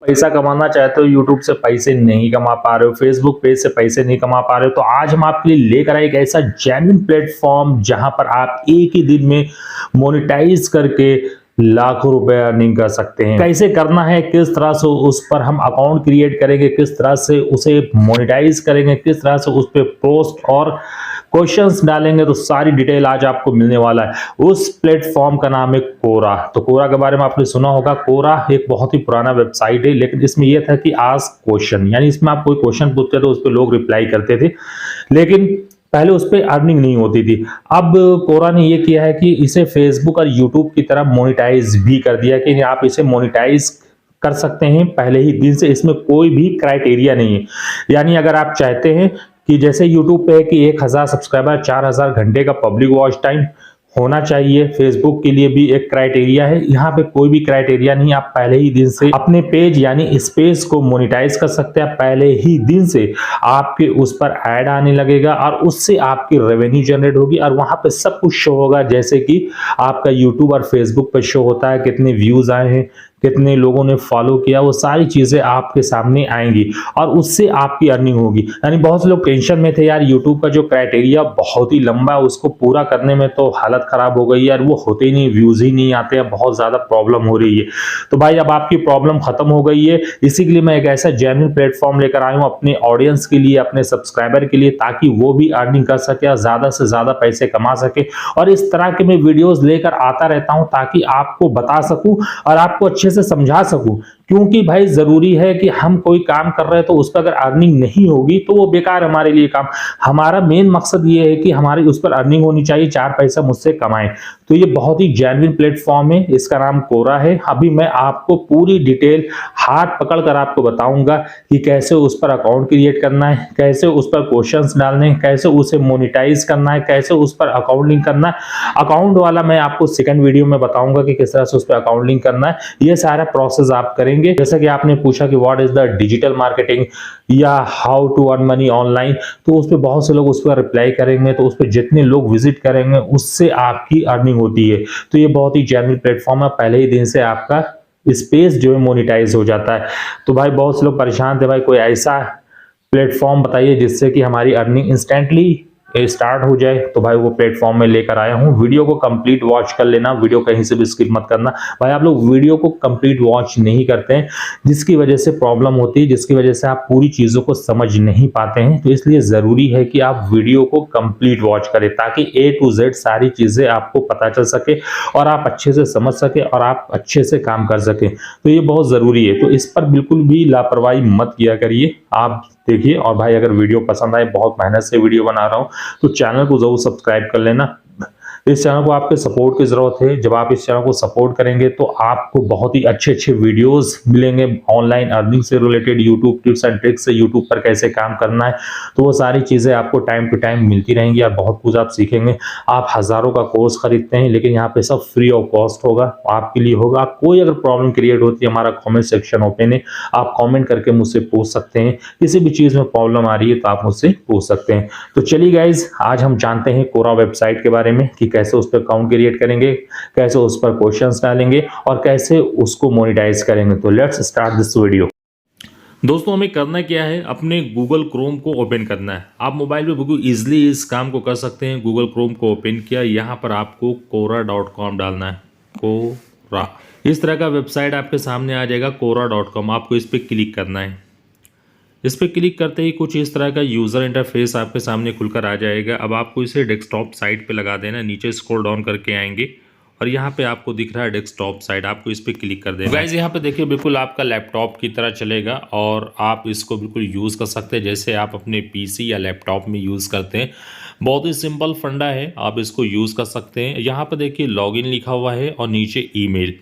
पैसा कमाना चाहते हो, यूट्यूब से पैसे नहीं कमा पा रहे हो, फेसबुक पेज से पैसे नहीं कमा पा रहे हो, तो आज हम आपके लिए लेकर आए एक ऐसा जेन्युइन प्लेटफॉर्म जहां पर आप एक ही दिन में मोनेटाइज करके लाखों रुपए अर्निंग कर सकते हैं। कैसे करना है, किस तरह से उस पर हम अकाउंट क्रिएट करेंगे, किस तरह से उसे मोनेटाइज करेंगे, किस तरह से उस पर पोस्ट और क्वेश्चंस डालेंगे, तो सारी डिटेल आज आपको मिलने वाला है। उस प्लेटफॉर्म का नाम है कोरा। तो कोरा के बारे में आपने सुना होगा। कोरा एक बहुत ही पुराना वेबसाइट है, लेकिन इसमें यह था कि आस्क क्वेश्चन, यानी इसमें आप कोई क्वेश्चन पूछते थे, उस पर लोग रिप्लाई करते थे, लेकिन पहले उस पर अर्निंग नहीं होती थी। अब कोरा ने यह किया है कि इसे फेसबुक और यूट्यूब की तरह मोनिटाइज भी कर दिया कि आप इसे मोनिटाइज कर सकते हैं पहले ही दिन से। इसमें कोई भी क्राइटेरिया नहीं है, यानी अगर आप चाहते हैं कि जैसे यूट्यूब पे है कि 1000 सब्सक्राइबर 4000 घंटे का पब्लिक वॉच टाइम होना चाहिए, फेसबुक के लिए भी एक क्राइटेरिया है। यहाँ पे कोई भी क्राइटेरिया नहीं, आप पहले ही दिन से अपने पेज यानी स्पेस को मोनेटाइज कर सकते हैं। पहले ही दिन से आपके उस पर ऐड आने लगेगा और उससे आपकी रेवेन्यू जनरेट होगी और वहां पे सब कुछ शो होगा, जैसे कि आपका यूट्यूब और फेसबुक पर शो होता है, कितने व्यूज आए हैं, कितने लोगों ने फॉलो किया, वो सारी चीजें आपके सामने आएंगी और उससे आपकी अर्निंग होगी। यानी बहुत से लोग टेंशन में थे, यार यूट्यूब का जो क्राइटेरिया बहुत ही लंबा है, उसको पूरा करने में तो हालत खराब हो गई यार, वो होते ही नहीं, व्यूज ही नहीं आते हैं, बहुत ज्यादा प्रॉब्लम हो रही है। तो भाई अब आपकी प्रॉब्लम खत्म हो गई है। इसी के लिए मैं एक ऐसा जेन्युइन प्लेटफॉर्म लेकर आया हूं अपने ऑडियंस के लिए, अपने सब्सक्राइबर के लिए, ताकि वो भी अर्निंग कर सके और ज्यादा से ज्यादा पैसे कमा सके। और इस तरह के मैं वीडियोस लेकर आता रहता हूं ताकि आपको बता सकूं और आपको अच्छे से समझा सकूं, क्योंकि भाई जरूरी है कि हम कोई काम कर रहे हैं तो उस पर अगर अर्निंग नहीं होगी तो वो बेकार हमारे लिए काम। हमारा मेन मकसद ये है कि हमारी उस पर अर्निंग होनी चाहिए, 4 पैसा मुझसे कमाएं। तो ये बहुत ही जेन्युइन प्लेटफॉर्म है, इसका नाम कोरा है। अभी मैं आपको पूरी डिटेल हाथ पकड़ कर आपको बताऊंगा कि कैसे उस पर अकाउंट क्रिएट करना है, कैसे उस पर क्वेश्चंस डालने हैं, कैसे उसे मोनेटाइज करना है, कैसे उस पर अकाउंट लिंक करना है। अकाउंट वाला मैं आपको सेकंड वीडियो में बताऊंगा कि किस तरह से उस पर अकाउंट लिंक करना है। ये सारा प्रोसेस आप करेंगे। जैसा कि आपने पूछा कि what is the digital marketing या how to earn money online, तो उस पर बहुत से लोग उस पर रिप्लाई करेंगे, तो उस पर जितने लोग विजिट करेंगे उससे आपकी अर्निंग होती है। तो ये बहुत ही जेन्युइन प्लेटफॉर्म है, पहले ही दिन से आपका स्पेस जो है मोनेटाइज हो जाता है। तो भाई बहुत से लोग परेशान थे, भाई कोई ऐसा प्लेटफॉर्म बताइए जिससे कि हमारी अर्निंग इंस्टेंटली स्टार्ट हो जाए। तो भाई वो प्लेटफॉर्म में लेकर आया हूं। वीडियो को कंप्लीट वॉच कर लेना, वीडियो कहीं से भी स्किप मत करना। भाई आप लोग वीडियो को कंप्लीट वॉच नहीं करते हैं, जिसकी वजह से प्रॉब्लम होती है, जिसकी वजह से आप पूरी चीजों को समझ नहीं पाते हैं। तो इसलिए जरूरी है कि आप वीडियो को कंप्लीट वॉच करें ताकि A to Z सारी चीजें आपको पता चल सके और आप अच्छे से समझ सके और आप अच्छे से काम कर सके। तो ये बहुत जरूरी है, तो इस पर बिल्कुल भी लापरवाही मत किया करिए। आप देखिए, और भाई अगर वीडियो पसंद आए, बहुत मेहनत से वीडियो बना रहा हूं, तो चैनल को जरूर सब्सक्राइब कर लेना। इस चैनल को आपके सपोर्ट की जरूरत है। जब आप इस चैनल को सपोर्ट करेंगे तो आपको बहुत ही अच्छे अच्छे वीडियोस मिलेंगे ऑनलाइन अर्निंग से related, YouTube tips and tricks से, यूट्यूब पर कैसे काम करना है, तो वो सारी चीजें आपको टाइम टू टाइम मिलती रहेंगी और बहुत कुछ आप सीखेंगे। आप हजारों का कोर्स खरीदते हैं, लेकिन यहाँ पे सब फ्री ऑफ कॉस्ट होगा, आपके लिए होगा। कोई अगर प्रॉब्लम क्रिएट होती है, हमारा कॉमेंट सेक्शन ओपन है, आप कॉमेंट करके मुझसे पूछ सकते हैं। किसी भी चीज में प्रॉब्लम आ रही है तो आप मुझसे पूछ सकते हैं। तो चलिए गाइज, आज हम जानते हैं कोरा वेबसाइट के बारे में कि कैसे उस पर अकाउंट क्रिएट करेंगे, कैसे उस पर क्वेश्चंस डालेंगे और कैसे उसको मोनेटाइज करेंगे। तो लेट्स स्टार्ट दिस वीडियो। दोस्तों हमें करना क्या है, अपने गूगल क्रोम को ओपन करना है। आप मोबाइल पे बिल्कुल इजीली इस काम को कर सकते हैं। गूगल क्रोम को ओपन किया, यहाँ पर आपको कोरा.com डालना है। कोरा, इस तरह का वेबसाइट आपके सामने आ जाएगा, कोरा.com। आपको इस पर क्लिक करना है। इस पर क्लिक करते ही कुछ इस तरह का यूज़र इंटरफेस आपके सामने खुलकर आ जाएगा। अब आपको इसे डेस्कटॉप साइट पे लगा देना। नीचे स्क्रॉल डाउन करके आएंगे और यहाँ पे आपको दिख रहा है डेस्कटॉप साइट, आपको इस पर क्लिक कर देना। गाइस यहाँ पे देखिए, बिल्कुल आपका लैपटॉप की तरह चलेगा और आप इसको बिल्कुल यूज़ कर सकते हैं जैसे आप अपने पीसी या लैपटॉप में यूज़ करते हैं। बहुत ही सिंपल फंडा है, आप इसको यूज़ कर सकते हैं। यहाँ पर देखिए लॉगिन लिखा हुआ है और नीचे ईमेल,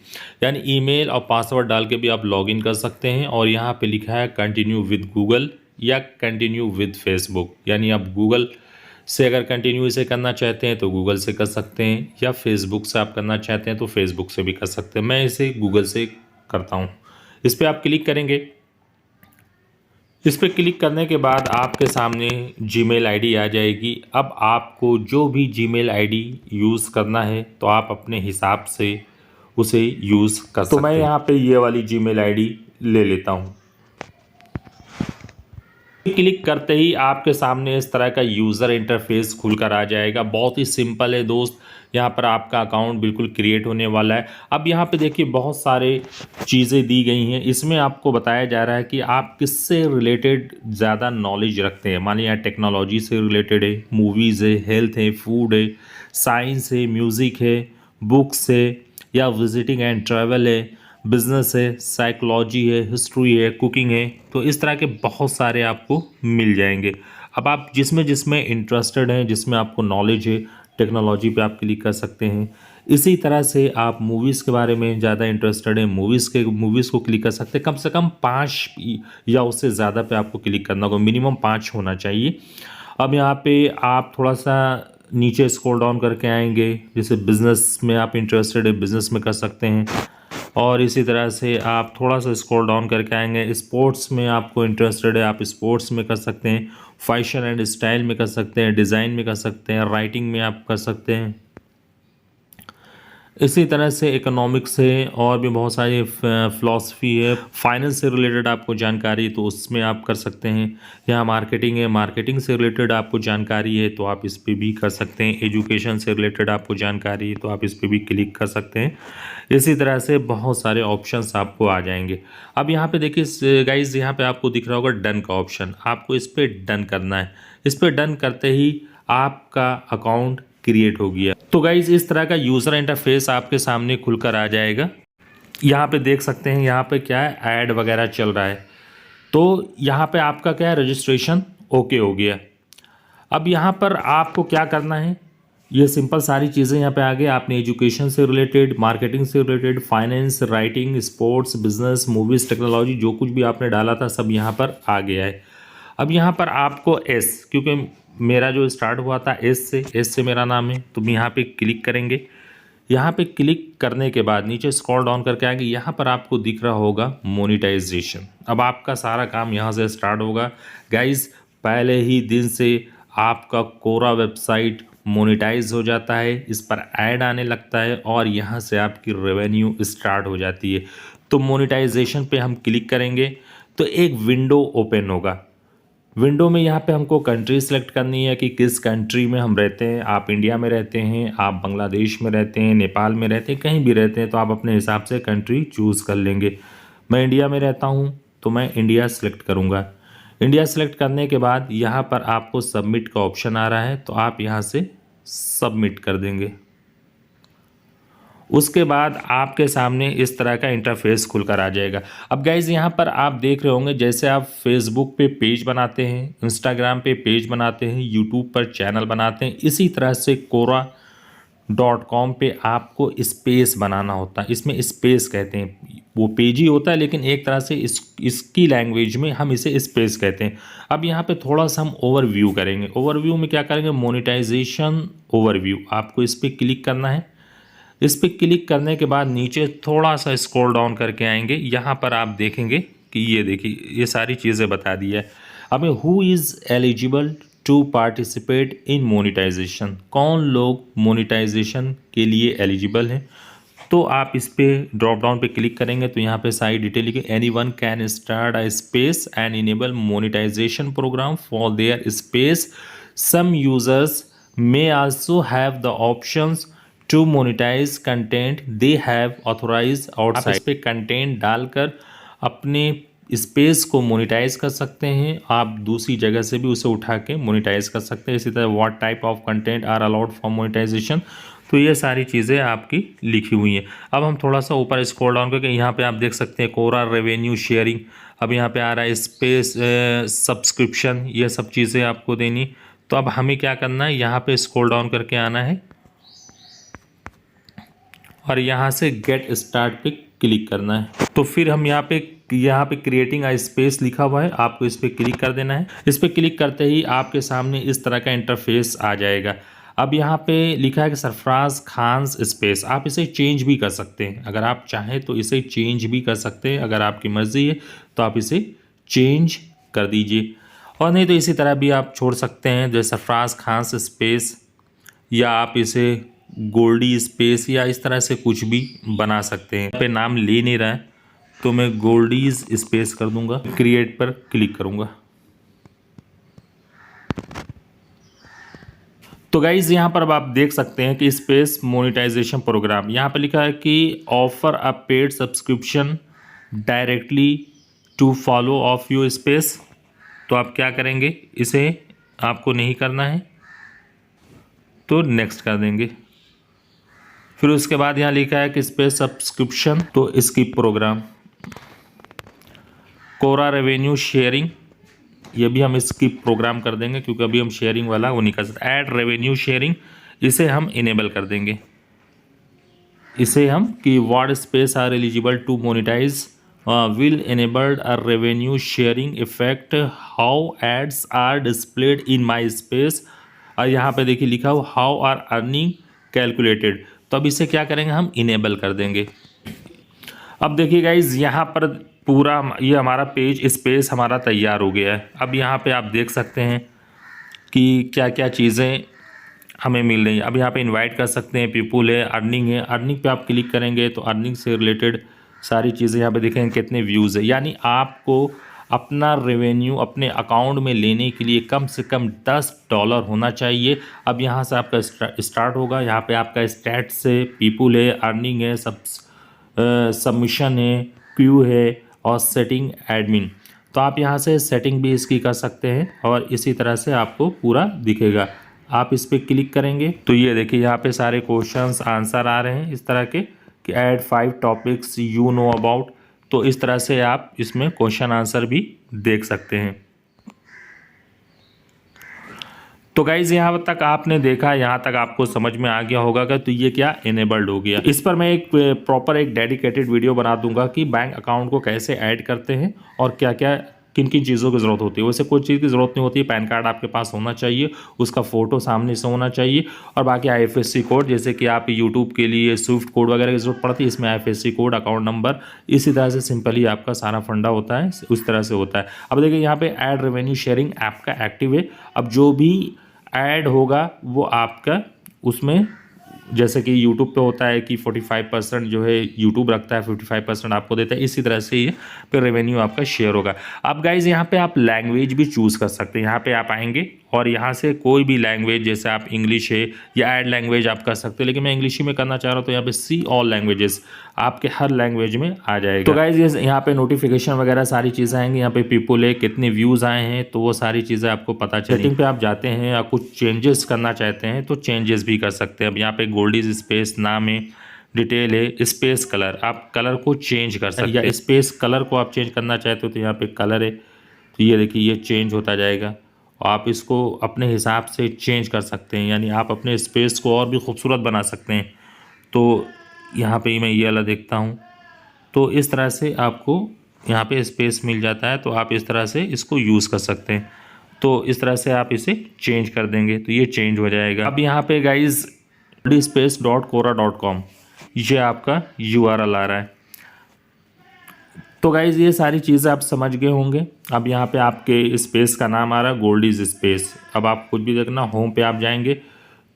यानी ईमेल और पासवर्ड डाल के भी आप लॉगिन कर सकते हैं। और यहाँ पे लिखा है कंटिन्यू विद गूगल या कंटिन्यू विद फेसबुक, यानी आप गूगल से अगर कंटिन्यू इसे करना चाहते हैं तो गूगल से कर सकते हैं, या फेसबुक से आप करना चाहते हैं तो फेसबुक से भी कर सकते हैं। मैं इसे गूगल से करता हूँ। इस पर आप क्लिक करेंगे। इस पर क्लिक करने के बाद आपके सामने जीमेल आईडी आ जाएगी। अब आपको जो भी जीमेल आईडी यूज़ करना है तो आप अपने हिसाब से उसे यूज़ कर सकते हैं। तो मैं यहाँ पे ये वाली जीमेल आईडी ले लेता हूँ। क्लिक करते ही आपके सामने इस तरह का यूज़र इंटरफेस खुलकर आ जाएगा। बहुत ही सिंपल है दोस्त, यहाँ पर आपका अकाउंट बिल्कुल क्रिएट होने वाला है। अब यहाँ पे देखिए बहुत सारे चीज़ें दी गई हैं, इसमें आपको बताया जा रहा है कि आप किससे रिलेटेड ज़्यादा नॉलेज रखते हैं। मान लिया टेक्नोलॉजी से रिलेटेड है, मूवीज़ है, हेल्थ है, फूड है, साइंस है, म्यूज़िक है, बुक्स है, या विजिटिंग एंड ट्रैवल है, बिजनेस है, साइकोलॉजी है, हिस्ट्री है, कुकिंग है। तो इस तरह के बहुत सारे आपको मिल जाएंगे। अब आप जिसमें जिसमें इंटरेस्टेड हैं, जिसमें आपको नॉलेज है, टेक्नोलॉजी पे आप क्लिक कर सकते हैं। इसी तरह से आप मूवीज़ के बारे में ज़्यादा इंटरेस्टेड हैं, मूवीज़ को क्लिक कर सकते हैं। कम से कम 5 या उससे ज़्यादा पे आपको क्लिक करना होगा, मिनिमम 5 होना चाहिए। अब यहाँ पे आप थोड़ा सा नीचे स्क्रॉल डाउन करके आएंगे, जैसे बिज़नेस में आप इंटरेस्टेड है, बिज़नेस में कर सकते हैं। और इसी तरह से आप थोड़ा सा स्क्रॉल डाउन करके आएंगे, स्पोर्ट्स में आपको इंटरेस्टेड है, आप स्पोर्ट्स में कर सकते हैं, फैशन एंड स्टाइल में कर सकते हैं, डिज़ाइन में कर सकते हैं, राइटिंग में आप कर सकते हैं। इसी तरह से इकोनॉमिक्स है, और भी बहुत सारी फ़िलासफ़ी है, फाइनेंस से रिलेटेड आपको जानकारी तो उसमें आप कर सकते हैं। यहाँ मार्केटिंग है, मार्केटिंग से रिलेटेड आपको जानकारी है तो आप इस पे भी कर सकते हैं। एजुकेशन से रिलेटेड आपको जानकारी है तो आप इस पे भी क्लिक कर सकते हैं। इसी तरह से बहुत सारे ऑप्शंस आपको आ जाएंगे। अब यहाँ पे देखिए गाइज़, यहाँ पे आपको दिख रहा होगा डन का ऑप्शन, आपको इस पर डन करना है। इस पर डन करते ही आपका अकाउंट क्रिएट हो गया। तो गाइज इस तरह का यूज़र इंटरफेस आपके सामने खुलकर आ जाएगा। यहाँ पे देख सकते हैं, यहाँ पे क्या है, ऐड वगैरह चल रहा है। तो यहाँ पे आपका क्या है, रजिस्ट्रेशन ओके हो गया। अब यहाँ पर आपको क्या करना है, ये सिंपल सारी चीज़ें यहाँ पे आ गई। आपने एजुकेशन से रिलेटेड, मार्केटिंग से related, finance, writing, sports, business, movies, technology, जो कुछ भी आपने डाला था सब यहाँ पर आ गया है। अब यहाँ पर आपको एस, क्योंकि मेरा जो स्टार्ट हुआ था एस से मेरा नाम है, तो यहाँ पे क्लिक करेंगे। यहाँ पे क्लिक करने के बाद नीचे स्क्रॉल डाउन करके आएंगे, यहाँ पर आपको दिख रहा होगा मोनेटाइजेशन। अब आपका सारा काम यहाँ से स्टार्ट होगा गाइस। पहले ही दिन से आपका कोरा वेबसाइट मोनेटाइज हो जाता है, इस पर ऐड आने लगता है और यहाँ से आपकी रेवेन्यू स्टार्ट हो जाती है। तो मोनेटाइजेशन पे हम क्लिक करेंगे तो एक विंडो ओपन होगा। विंडो में यहाँ पे हमको कंट्री सेलेक्ट करनी है कि किस कंट्री में हम रहते हैं। आप इंडिया में रहते हैं, आप बांग्लादेश में रहते हैं, नेपाल में रहते हैं, कहीं भी रहते हैं तो आप अपने हिसाब से कंट्री चूज़ कर लेंगे। मैं इंडिया में रहता हूँ तो मैं इंडिया सेलेक्ट करूँगा। इंडिया सेलेक्ट करने के बाद यहाँ पर आपको सबमिट का ऑप्शन आ रहा है, तो आप यहाँ से सबमिट कर देंगे। उसके बाद आपके सामने इस तरह का इंटरफेस खुलकर आ जाएगा। अब गाइज़ यहाँ पर आप देख रहे होंगे, जैसे आप फेसबुक पे पेज बनाते हैं, इंस्टाग्राम पे पेज बनाते हैं, यूट्यूब पर चैनल बनाते हैं, इसी तरह से quora.com पे आपको स्पेस बनाना होता है। इसमें स्पेस कहते हैं, वो पेज ही होता है लेकिन एक तरह से इसकी लैंग्वेज में हम इसे स्पेस कहते हैं। अब यहाँ पे थोड़ा सा हम ओवरव्यू करेंगे। ओवरव्यू में क्या करेंगे, मोनेटाइजेशन ओवरव्यू, आपको इस पर क्लिक करना है। इस पर क्लिक करने के बाद नीचे थोड़ा सा स्क्रॉल डाउन करके आएंगे, यहाँ पर आप देखेंगे कि ये देखिए ये सारी चीज़ें बता दी है। अब who is eligible to participate in monetisation, कौन लोग मोनेटाइजेशन के लिए एलिजिबल हैं। तो आप इस पे ड्रॉप डाउन पे क्लिक करेंगे तो यहाँ पे सारी डिटेल लिखी, anyone can start a space and enable monetisation programme for their space, some users may also have the options to monetise content they have authorise outside. आप इस पे कंटेंट डालकर अपने स्पेस को मोनेटाइज कर सकते हैं, आप दूसरी जगह से भी उसे उठा के मोनेटाइज कर सकते हैं। इसी तरह what type of content are allowed for monetisation, तो ये सारी चीज़ें आपकी लिखी हुई हैं। अब हम थोड़ा सा ऊपर स्क्रॉल डाउन करके यहाँ पे आप देख सकते हैं कोरा रेवेन्यू शेयरिंग। अब यहाँ पे आ रहा है स्पेस सब्सक्रिप्शन, ये सब चीज़ें आपको देनी। तो अब हमें क्या करना है, यहाँ पे स्क्रॉल डाउन करके आना है और यहाँ से गेट स्टार्ट पे क्लिक करना है। तो फिर हम यहाँ पे क्रिएटिंग अ स्पेस लिखा हुआ है, आपको इस पर क्लिक कर देना है। इस पर क्लिक करते ही आपके सामने इस तरह का इंटरफेस आ जाएगा। अब यहाँ पे लिखा है कि सरफराज खान्स स्पेस, आप इसे चेंज भी कर सकते हैं। अगर आप चाहें तो इसे चेंज भी कर सकते हैं, अगर आपकी मर्ज़ी है तो आप इसे चेंज कर दीजिए, और नहीं तो इसी तरह भी आप छोड़ सकते हैं, जैसे सरफराज खान्स स्पेस, या आप इसे गोल्डी स्पेस या इस तरह से कुछ भी बना सकते हैं। यहाँ पे नाम ले नहीं रहा है तो मैं गोल्डीज स्पेस कर दूंगा, क्रिएट पर क्लिक करूंगा। तो गाइज यहाँ पर अब आप देख सकते हैं कि स्पेस मोनेटाइजेशन प्रोग्राम, यहाँ पर लिखा है कि offer a paid subscription directly to follow of you space. तो आप क्या करेंगे, इसे आपको नहीं करना है तो नेक्स्ट कर देंगे। फिर उसके बाद यहाँ लिखा है कि स्पेस सब्सक्रिप्शन, तो इसकी प्रोग्राम कोरा रेवेन्यू शेयरिंग, ये भी हम इसकी प्रोग्राम कर देंगे क्योंकि अभी हम शेयरिंग वाला वो नहीं कर सकते। ऐड रेवेन्यू शेयरिंग, इसे हम इनेबल कर देंगे। इसे हम कि what space are eligible to monetise will enabled a revenue sharing effect how ads are displayed in my space। और यहाँ पे देखिए लिखा हो हाउ आर अर्निंग कैलकुलेटेड, तो अब इसे क्या करेंगे, हम इनेबल कर देंगे। अब देखिए गाइज यहाँ पर पूरा ये हमारा पेज स्पेस हमारा तैयार हो गया है। अब यहाँ पे आप देख सकते हैं कि क्या क्या चीज़ें हमें मिल रही हैं। अब यहाँ पे इनवाइट कर सकते हैं, पीपुल है, अर्निंग है। अर्निंग पे आप क्लिक करेंगे तो अर्निंग से रिलेटेड सारी चीज़ें यहाँ पे दिखेंगे, कितने व्यूज़ है। यानी आपको अपना रेवेन्यू अपने अकाउंट में लेने के लिए कम से कम $10 होना चाहिए। अब यहाँ से आपका स्टार्ट होगा। यहाँ पे आपका स्टैट्स है, पीपुल है, अर्निंग है, सबमिशन है, क्यू है और सेटिंग एडमिन। तो आप यहाँ से सेटिंग भी इसकी कर सकते हैं और इसी तरह से आपको पूरा दिखेगा। आप इस पर क्लिक करेंगे तो ये देखिए यहाँ पे सारे क्वेश्चंस आंसर आ रहे हैं इस तरह के कि add 5 topics you know about. तो इस तरह से आप इसमें क्वेश्चन आंसर भी देख सकते हैं। तो गाइज यहाँ तक आपने देखा, यहाँ तक आपको समझ में आ गया होगा कि तो ये क्या इनेबल्ड हो गया। इस पर मैं एक प्रॉपर एक डेडिकेटेड वीडियो बना दूंगा कि बैंक अकाउंट को कैसे ऐड करते हैं और क्या क्या किन किन चीज़ों की ज़रूरत होती है। वैसे कोई चीज़ की ज़रूरत नहीं होती है, पैन कार्ड आपके पास होना चाहिए, उसका फ़ोटो सामने से होना चाहिए और बाकी IFSC कोड, जैसे कि आप यूट्यूब के लिए स्विफ्ट कोड वगैरह की ज़रूरत पड़ती है, इसमें IFSC कोड, अकाउंट नंबर, इसी तरह से सिंपली आपका सारा फंडा होता है, उस तरह से होता है। अब देखिए यहाँ पे ऐड रेवेन्यू शेयरिंग ऐप का एक्टिव है। अब जो भी ऐड होगा वो आपका उसमें, जैसे कि YouTube पे होता है कि 45% जो है YouTube रखता है, 55% आपको देता है, इसी तरह से ये फिर रेवेन्यू आपका शेयर होगा। अब गाइज यहाँ पे आप लैंग्वेज भी चूज़ कर सकते हैं। यहाँ पे आप आएंगे और यहाँ से कोई भी लैंग्वेज, जैसे आप इंग्लिश है या ऐड लैंग्वेज आप कर सकते हो, लेकिन मैं इंग्लिश ही में करना चाह रहा हूँ तो यहाँ पे सी ऑल लैंग्वेजेस, आपके हर लैंग्वेज में आ जाएगा। तो गाइज ये यहाँ पे नोटिफिकेशन वगैरह सारी चीज़ें आएंगी। यहाँ पे पीपुल है, कितने व्यूज़ आए हैं, तो वो सारी चीज़ें आपको पता चलेगी। सेटिंग पे आप जाते हैं या कुछ चेंजेस करना चाहते हैं तो चेंजेस भी कर सकते हैं। अब यहाँ पे गोल्डीज स्पेस नाम है, डिटेल है, स्पेस कलर, आप कलर को चेंज कर सकते हैं या स्पेस कलर को आप चेंज करना चाहते हो तो यहाँ पे कलर है, तो ये देखिए ये चेंज होता जाएगा। आप इसको अपने हिसाब से चेंज कर सकते हैं, यानी आप अपने स्पेस को और भी खूबसूरत बना सकते हैं। तो यहाँ पे मैं ये वाला देखता हूँ, तो इस तरह से आपको यहाँ पे स्पेस मिल जाता है, तो आप इस तरह से इसको यूज़ कर सकते हैं। तो इस तरह से आप इसे चेंज कर देंगे तो ये चेंज हो जाएगा। अब यहाँ पे गाइज space.quora.com ये आपका URL आ रहा है। तो गाइज ये सारी चीज़ें आप समझ गए होंगे। अब यहाँ पे आपके स्पेस का नाम आ रहा है गोल्डीज स्पेस। अब आप कुछ भी देखना, होम पे आप जाएंगे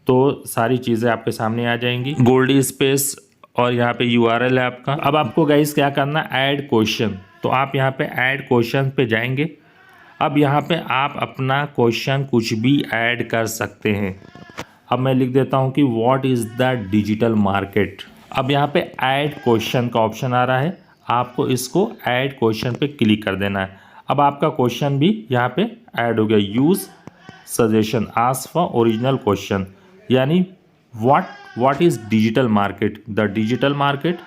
तो सारी चीज़ें आपके सामने आ जाएंगी, गोल्डी स्पेस, और यहाँ पे URL है आपका। अब आपको गाइज क्या करना, ऐड क्वेश्चन, तो आप यहाँ पे ऐड क्वेश्चन पे जाएंगे। अब यहाँ पे आप अपना क्वेश्चन कुछ भी ऐड कर सकते हैं। अब मैं लिख देता हूँ कि what is the digital market. अब यहाँ पे ऐड क्वेश्चन का ऑप्शन आ रहा है, आपको इसको ऐड क्वेश्चन पे क्लिक कर देना है। अब आपका क्वेश्चन भी यहाँ पे ऐड हो गया। Use suggestion, ask for original question, यानी what is digital market, the digital market.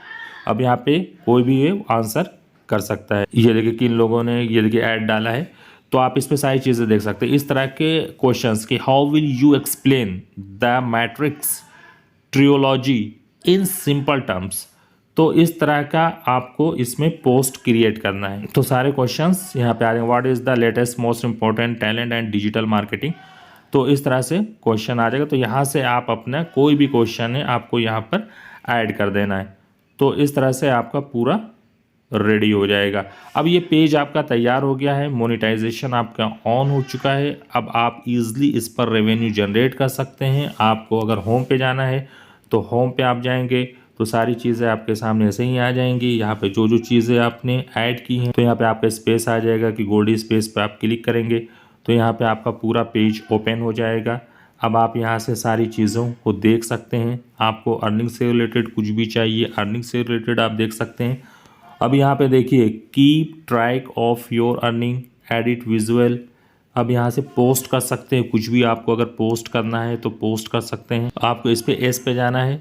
अब यहाँ पे कोई भी ये आंसर कर सकता है। ये देखिए किन लोगों ने ये देखिए ऐड डाला है, तो आप इस पे सारी चीज़ें देख सकते हैं। इस तरह के क्वेश्चंस कि how will you explain the matrix ट्रियोलॉजी in simple terms, तो इस तरह का आपको इसमें पोस्ट क्रिएट करना है। तो सारे क्वेश्चंस यहाँ पे आ रहे हैं। What is the latest most important talent and digital marketing, तो इस तरह से क्वेश्चन आ जाएगा। तो यहाँ से आप अपना कोई भी क्वेश्चन है आपको यहाँ पर ऐड कर देना है। तो इस तरह से आपका पूरा रेडी हो जाएगा। अब ये पेज आपका तैयार हो गया है, मोनेटाइजेशन आपका ऑन हो चुका है। अब आप इजीली इस पर रेवेन्यू जनरेट कर सकते हैं। आपको अगर होम पे जाना है तो होम पे आप जाएंगे तो सारी चीज़ें आपके सामने ऐसे ही आ जाएंगी। यहाँ पे जो जो चीज़ें आपने ऐड की हैं तो यहाँ पे आपका स्पेस आ जाएगा कि गोल्डी स्पेस पे आप क्लिक करेंगे तो यहाँ पे आपका पूरा पेज ओपन हो जाएगा। अब आप यहाँ से सारी चीज़ों को देख सकते हैं। आपको अर्निंग से रिलेटेड कुछ भी चाहिए, अर्निंग से रिलेटेड आप देख सकते हैं। अब यहाँ पे देखिए keep track of your earning, edit visual. अब यहाँ से पोस्ट कर सकते हैं, कुछ भी आपको अगर पोस्ट करना है तो पोस्ट कर सकते हैं। आपको इस पे एस पे जाना है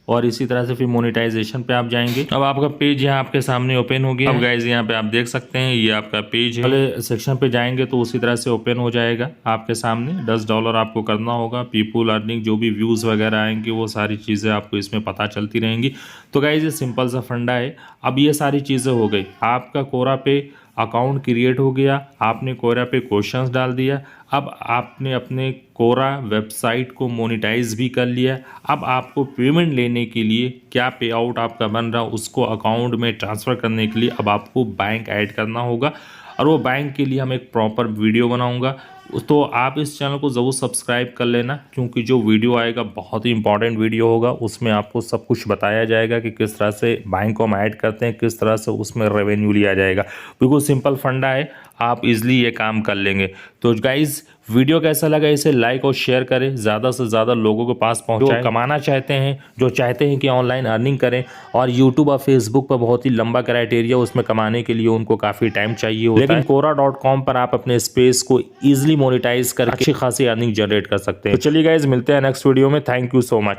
और इसी तरह से फिर मोनेटाइजेशन पे आप जाएंगे। अब आपका पेज यहाँ आपके सामने ओपन हो गया। अब गाइज यहाँ पे आप देख सकते हैं ये आपका पेज है। पहले सेक्शन पे जाएंगे तो उसी तरह से ओपन हो जाएगा आपके सामने। $10 आपको करना होगा। पीपल अर्निंग, जो भी व्यूज़ वगैरह आएंगे वो सारी चीज़ें आपको इसमें पता चलती रहेंगी। तो गाइज ये सिंपल सा फंडा है। अब ये सारी चीज़ें हो गई, आपका कोरा पे अकाउंट क्रिएट हो गया, आपने कोरा पे क्वेश्चंस डाल दिया। अब आपने अपने कोरा वेबसाइट को मोनेटाइज भी कर लिया। अब आपको पेमेंट लेने के लिए क्या पे आउट आपका बन रहा उसको अकाउंट में ट्रांसफ़र करने के लिए अब आपको बैंक ऐड करना होगा और वो बैंक के लिए हम एक प्रॉपर वीडियो बनाऊंगा। तो आप इस चैनल को ज़रूर सब्सक्राइब कर लेना क्योंकि जो वीडियो आएगा बहुत ही इंपॉर्टेंट वीडियो होगा। उसमें आपको सब कुछ बताया जाएगा कि किस तरह से बैंक को हम ऐड करते हैं, किस तरह से उसमें रेवेन्यू लिया जाएगा। बिल्कुल सिंपल फंडा है, आप इजीली ये काम कर लेंगे। तो गाइज़ वीडियो कैसा लगा इसे लाइक और शेयर करें, ज़्यादा से ज़्यादा लोगों के पास पहुंचाएं। जो कमाना चाहते हैं, जो चाहते हैं कि ऑनलाइन अर्निंग करें और यूट्यूब और फेसबुक पर बहुत ही लंबा क्राइटेरिया उसमें कमाने के लिए उनको काफ़ी टाइम चाहिए होता है। लेकिन Quora.com पर आप अपने स्पेस को ईजिली मोनेटाइज करके अच्छी खासी अर्निंग जनरेट कर सकते हैं। तो चलिए गाइज मिलते हैं नेक्स्ट वीडियो में। Thank you so much.